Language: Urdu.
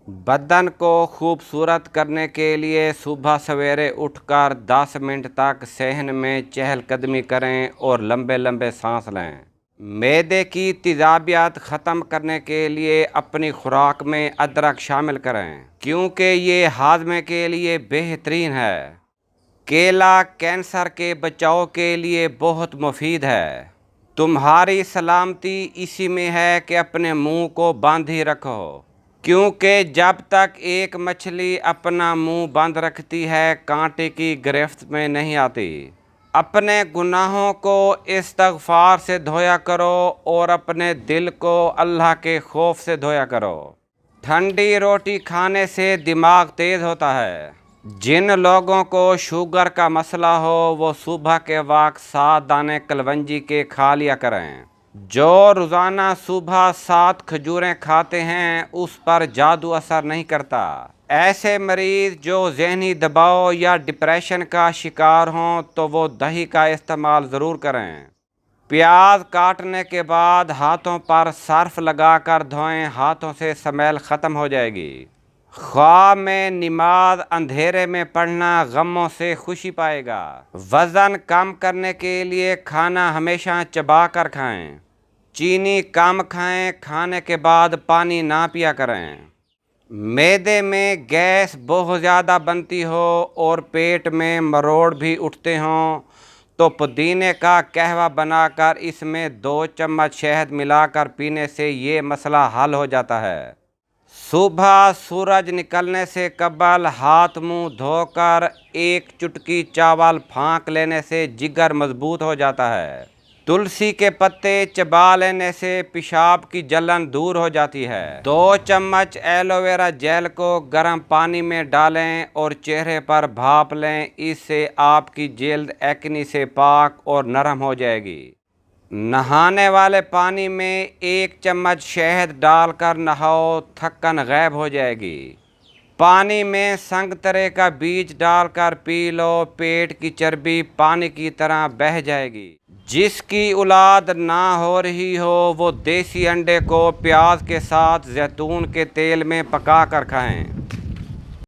بدن کو خوبصورت کرنے کے لیے صبح سویرے اٹھ کر 10 منٹ تک صحن میں چہل قدمی کریں اور لمبے لمبے سانس لیں۔ معدے کی تیزابیت ختم کرنے کے لیے اپنی خوراک میں ادرک شامل کریں کیونکہ یہ ہاضمے کے لیے بہترین ہے۔ کیلا کینسر کے بچاؤ کے لیے بہت مفید ہے۔ تمہاری سلامتی اسی میں ہے کہ اپنے منہ کو بند ہی رکھو، کیونکہ جب تک ایک مچھلی اپنا منہ بند رکھتی ہے کانٹے کی گرفت میں نہیں آتی۔ اپنے گناہوں کو استغفار سے دھویا کرو اور اپنے دل کو اللہ کے خوف سے دھویا کرو۔ ٹھنڈی روٹی کھانے سے دماغ تیز ہوتا ہے۔ جن لوگوں کو شوگر کا مسئلہ ہو وہ صبح کے وقت 7 دانے کلونجی کے کھا لیا کریں۔ جو روزانہ صبح 7 کھجوریں کھاتے ہیں اس پر جادو اثر نہیں کرتا۔ ایسے مریض جو ذہنی دباؤ یا ڈپریشن کا شکار ہوں تو وہ دہی کا استعمال ضرور کریں۔ پیاز کاٹنے کے بعد ہاتھوں پر سرف لگا کر دھوئیں، ہاتھوں سے سمیل ختم ہو جائے گی۔ خواب میں نماز اندھیرے میں پڑھنا غموں سے خوشی پائے گا۔ وزن کم کرنے کے لیے کھانا ہمیشہ چبا کر کھائیں۔ چینی کم کھائیں، کھانے کے بعد پانی نہ پیا کریں۔ معدے میں گیس بہت زیادہ بنتی ہو اور پیٹ میں مروڑ بھی اٹھتے ہوں تو پودینے کا قہوہ بنا کر اس میں 2 چمچ شہد ملا کر پینے سے یہ مسئلہ حل ہو جاتا ہے۔ صبح سورج نکلنے سے قبل ہاتھ منہ دھو کر 1 چٹکی چاول پھانک لینے سے جگر مضبوط ہو جاتا ہے۔ تلسی کے پتے چبا لینے سے پیشاب کی جلن دور ہو جاتی ہے۔ 2 چمچ ایلو ویرا جیل کو گرم پانی میں ڈالیں اور چہرے پر بھاپ لیں، اس سے آپ کی جلد ایکنی سے پاک اور نرم ہو جائے گی۔ نہانے والے پانی میں 1 چمچ شہد ڈال کر نہاؤ، تھکن غائب ہو جائے گی۔ پانی میں سنگترے کا بیج ڈال کر پی لو، پیٹ کی چربی پانی کی طرح بہہ جائے گی۔ جس کی اولاد نہ ہو رہی ہو وہ دیسی انڈے کو پیاز کے ساتھ زیتون کے تیل میں پکا کر کھائیں۔